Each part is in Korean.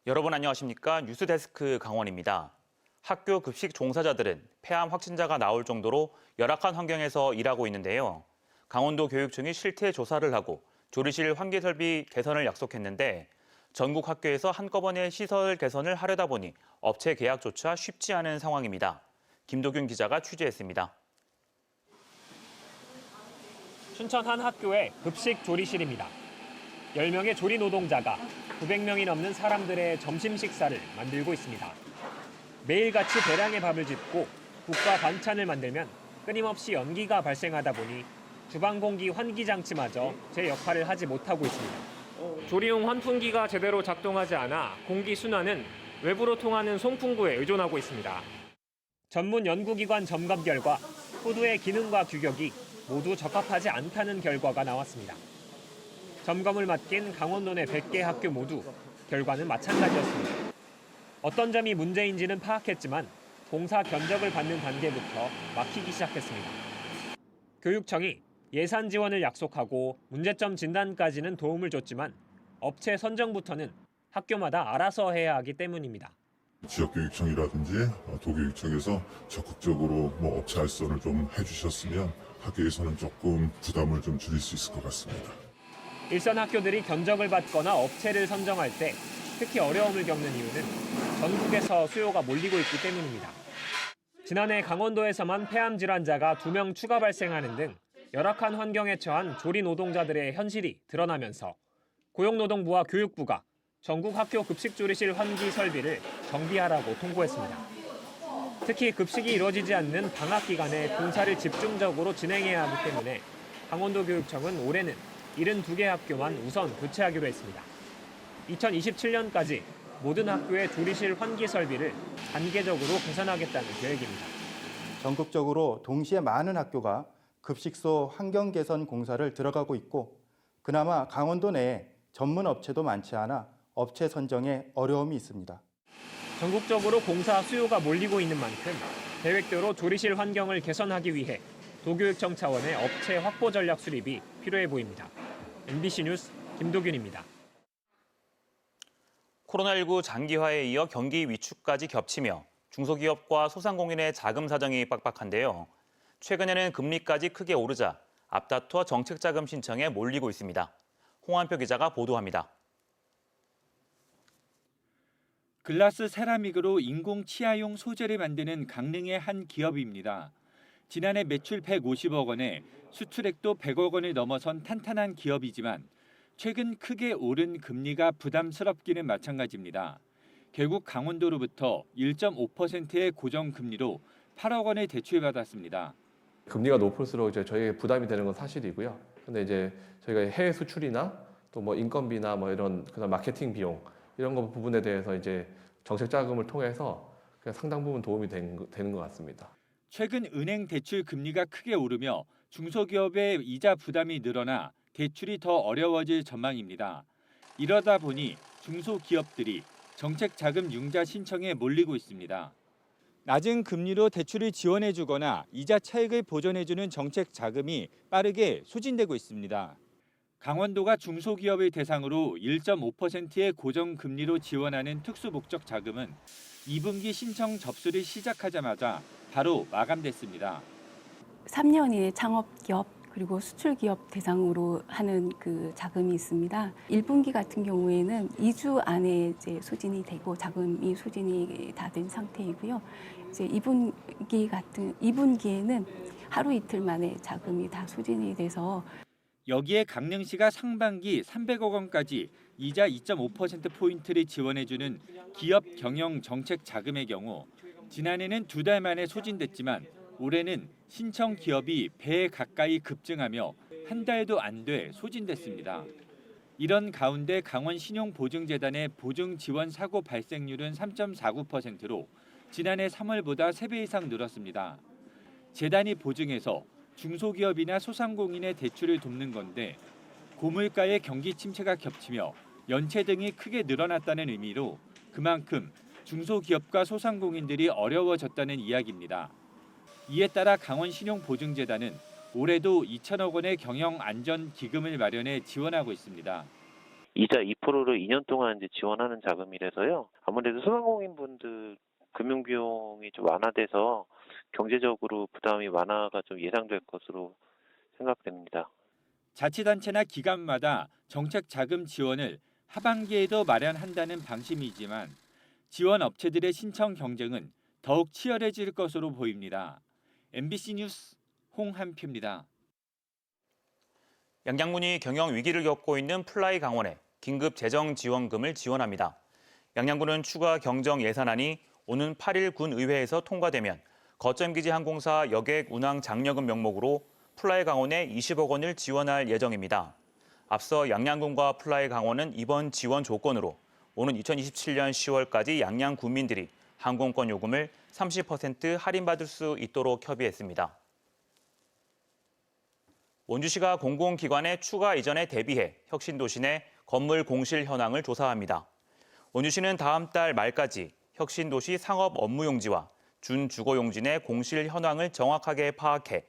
여러분 안녕하십니까? 뉴스데스크 강원입니다. 학교 급식 종사자들은 폐암 확진자가 나올 정도로 열악한 환경에서 일하고 있는데요. 강원도 교육청이 실태 조사를 하고 조리실 환기 설비 개선을 약속했는데 전국 학교에서 한꺼번에 시설 개선을 하려다 보니 업체 계약조차 쉽지 않은 상황입니다. 김도균 기자가 취재했습니다. 춘천 한 학교의 급식 조리실입니다. 10명의 조리 노동자가 900명이 넘는 사람들의 점심 식사를 만들고 있습니다. 매일같이 대량의 밥을 짓고 국과 반찬을 만들면 끊임없이 연기가 발생하다 보니 주방 공기 환기 장치마저 제 역할을 하지 못하고 있습니다. 조리용 환풍기가 제대로 작동하지 않아 공기 순환은 외부로 통하는 송풍구에 의존하고 있습니다. 전문 연구기관 점검 결과 후드의 기능과 규격이 모두 적합하지 않다는 결과가 나왔습니다. 점검을 맡긴 강원도 내 100개 학교 모두 결과는 마찬가지였습니다. 어떤 점이 문제인지는 파악했지만 공사 견적을 받는 단계부터 막히기 시작했습니다. 교육청이 예산 지원을 약속하고 문제점 진단까지는 도움을 줬지만 업체 선정부터는 학교마다 알아서 해야 하기 때문입니다. 지역교육청이라든지 도교육청에서 적극적으로 업체 알선을 좀 해주셨으면 학교에서는 조금 부담을 좀 줄일 수 있을 것 같습니다. 일선 학교들이 견적을 받거나 업체를 선정할 때 특히 어려움을 겪는 이유는 전국에서 수요가 몰리고 있기 때문입니다. 지난해 강원도에서만 폐암 질환자가 2명 추가 발생하는 등 열악한 환경에 처한 조리 노동자들의 현실이 드러나면서 고용노동부와 교육부가 전국 학교 급식조리실 환기 설비를 정비하라고 통보했습니다. 특히 급식이 이루어지지 않는 방학 기간에 공사를 집중적으로 진행해야 하기 때문에 강원도 교육청은 올해는 72개 학교만 우선 교체하기로 했습니다. 2027년까지 모든 학교의 조리실 환기 설비를 단계적으로 개선하겠다는 계획입니다. 전국적으로 동시에 많은 학교가 급식소 환경 개선 공사를 들어가고 있고 그나마 강원도 내에 전문 업체도 많지 않아 업체 선정에 어려움이 있습니다. 전국적으로 공사 수요가 몰리고 있는 만큼 계획대로 조리실 환경을 개선하기 위해 도교육청 차원의 업체 확보 전략 수립이 필요해 보입니다. MBC 뉴스 김도균입니다. 코로나19 장기화에 이어 경기 위축까지 겹치며 중소기업과 소상공인의 자금 사정이 빡빡한데요. 최근에는 금리까지 크게 오르자 앞다투어 정책자금 신청에 몰리고 있습니다. 홍한표 기자가 보도합니다. 글라스 세라믹으로 인공 치아용 소재를 만드는 강릉의 한 기업입니다. 지난해 매출 150억 원에 수출액도 100억 원을 넘어선 탄탄한 기업이지만 최근 크게 오른 금리가 부담스럽기는 마찬가지입니다. 결국 강원도로부터 1.5%의 고정금리로 8억 원을 대출받았습니다. 금리가 높을수록 저희에게 부담이 되는 건 사실이고요. 근데 이제 저희가 해외 수출이나 또 인건비나 이런 그다음 마케팅 비용 이런 거 부분에 대해서 이제 정책 자금을 통해서 그냥 상당 부분 도움이 되는 것 같습니다. 최근 은행 대출 금리가 크게 오르며 중소기업의 이자 부담이 늘어나 대출이 더 어려워질 전망입니다. 이러다 보니 중소기업들이 정책 자금 융자 신청에 몰리고 있습니다. 낮은 금리로 대출을 지원해주거나 이자 차익을 보전해주는 정책 자금이 빠르게 소진되고 있습니다. 강원도가 중소기업을 대상으로 1.5%의 고정금리로 지원하는 특수목적 자금은 2분기 신청 접수를 시작하자마자 바로 마감됐습니다. 3년 이내 창업기업 그리고 수출기업 대상으로 하는 그 자금이 있습니다. 1분기 같은 경우에는 2주 안에 이제 소진이 되고 자금이 소진이 다 된 상태이고요. 이제 2분기에는 하루 이틀 만에 자금이 다 소진이 돼서 여기에 강릉시가 상반기 300억 원까지 이자 2.5%포인트를 지원해주는 기업 경영 정책 자금의 경우 지난해는 2달 만에 소진됐지만 올해는 신청 기업이 배에 가까이 급증하며 한 달도 안 돼 소진됐습니다. 이런 가운데 강원신용보증재단의 보증지원 사고 발생률은 3.49%로 지난해 3월보다 3배 이상 늘었습니다. 재단이 보증해서 중소기업이나 소상공인의 대출을 돕는 건데 고물가의 경기 침체가 겹치며 연체 등이 크게 늘어났다는 의미로 그만큼 중소기업과 소상공인들이 어려워졌다는 이야기입니다. 이에 따라 강원신용보증재단은 올해도 2천억 원의 경영안전기금을 마련해 지원하고 있습니다. 이자 2%를 2년 동안 이제 지원하는 자금이라서요. 아무래도 소상공인분들 금융 비용이 좀 완화돼서 경제적으로 부담이 완화가 좀 예상될 것으로 생각됩니다. 자치단체나 기관마다 정책 자금 지원을 하반기에도 마련한다는 방침이지만 지원 업체들의 신청 경쟁은 더욱 치열해질 것으로 보입니다. MBC 뉴스 홍한표입니다. 양양군이 경영 위기를 겪고 있는 플라이 강원에 긴급 재정 지원금을 지원합니다. 양양군은 추가 경정 예산안이 오는 8일 군의회에서 통과되면 거점기지 항공사 여객 운항 장려금 명목으로 플라이 강원에 20억 원을 지원할 예정입니다. 앞서 양양군과 플라이 강원은 이번 지원 조건으로 오는 2027년 10월까지 양양 군민들이 항공권 요금을 30% 할인받을 수 있도록 협의했습니다. 원주시가 공공기관의 추가 이전에 대비해 혁신도시 내 건물 공실 현황을 조사합니다. 원주시는 다음 달 말까지 혁신도시 상업 업무용지와 준주거용지 내 공실 현황을 정확하게 파악해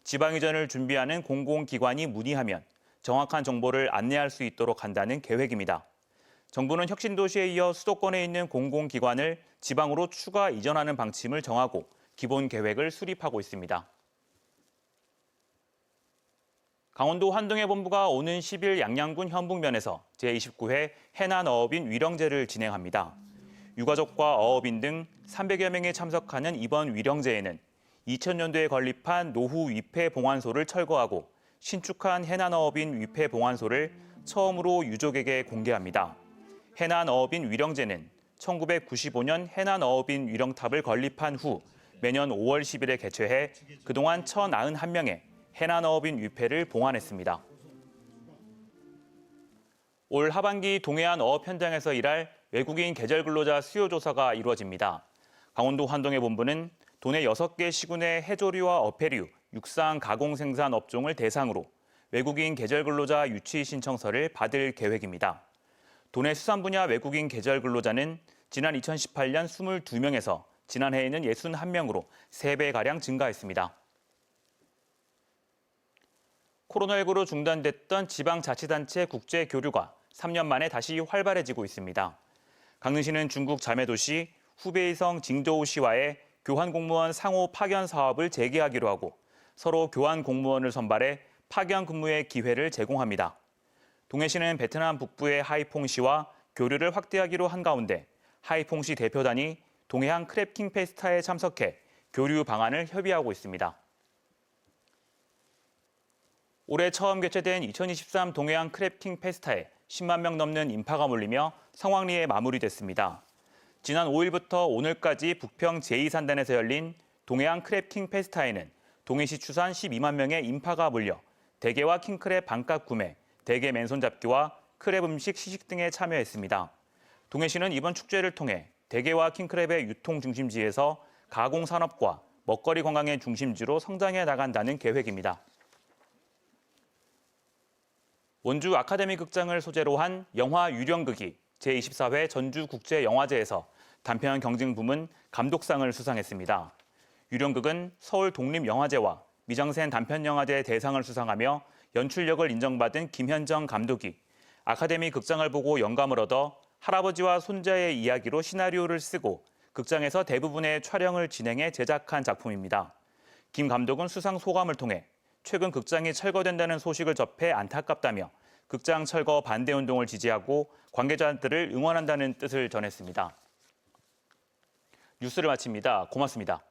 지방 이전을 준비하는 공공기관이 문의하면 정확한 정보를 안내할 수 있도록 한다는 계획입니다. 정부는 혁신도시에 이어 수도권에 있는 공공기관을 지방으로 추가 이전하는 방침을 정하고 기본 계획을 수립하고 있습니다. 강원도 환동해본부가 오는 10일 양양군 현북면에서 제29회 해난 어업인 위령제를 진행합니다. 유가족과 어업인 등 300여 명이 참석하는 이번 위령제에는 2000년도에 건립한 노후 위패 봉안소를 철거하고 신축한 해난 어업인 위패 봉안소를 처음으로 유족에게 공개합니다. 해난 어업인 위령제는 1995년 해난 어업인 위령탑을 건립한 후 매년 5월 10일에 개최해 그동안 1,091명의 해난 어업인 위패를 봉안했습니다. 올 하반기 동해안 어업 현장에서 일할 외국인 계절 근로자 수요 조사가 이루어집니다. 강원도 환동해본부는 도내 6개 시군의 해조류와 어패류, 육상 가공 생산 업종을 대상으로 외국인 계절 근로자 유치 신청서를 받을 계획입니다. 도내 수산 분야 외국인 계절 근로자는 지난 2018년 22명에서 지난해에는 61명으로 3배가량 증가했습니다. 코로나19로 중단됐던 지방자치단체 국제 교류가 3년 만에 다시 활발해지고 있습니다. 강릉시는 중국 자매도시 후베이성 징저우시와의 교환 공무원 상호 파견 사업을 재개하기로 하고 서로 교환 공무원을 선발해 파견 근무의 기회를 제공합니다. 동해시는 베트남 북부의 하이퐁시와 교류를 확대하기로 한 가운데 하이퐁시 대표단이 동해안 크랩킹 페스타에 참석해 교류 방안을 협의하고 있습니다. 올해 처음 개최된 2023 동해안 크랩킹 페스타에 10만 명 넘는 인파가 몰리며 성황리에 마무리됐습니다. 지난 5일부터 오늘까지 북평 제2산단에서 열린 동해안 크랩킹 페스타에는 동해시 추산 12만 명의 인파가 몰려 대게와 킹크랩 반값 구매, 대게 맨손 잡기와 크랩 음식 시식 등에 참여했습니다. 동해시는 이번 축제를 통해 대게와 킹크랩의 유통 중심지에서 가공 산업과 먹거리 관광의 중심지로 성장해 나간다는 계획입니다. 원주 아카데미 극장을 소재로 한 영화 유령극이 제24회 전주국제영화제에서 단편 경쟁 부문 감독상을 수상했습니다. 유령극은 서울 독립영화제와 미장센 단편영화제 대상을 수상하며 연출력을 인정받은 김현정 감독이 아카데미 극장을 보고 영감을 얻어 할아버지와 손자의 이야기로 시나리오를 쓰고 극장에서 대부분의 촬영을 진행해 제작한 작품입니다. 김 감독은 수상 소감을 통해 최근 극장이 철거된다는 소식을 접해 안타깝다며 극장 철거 반대 운동을 지지하고 관계자들을 응원한다는 뜻을 전했습니다. 뉴스를 마칩니다. 고맙습니다.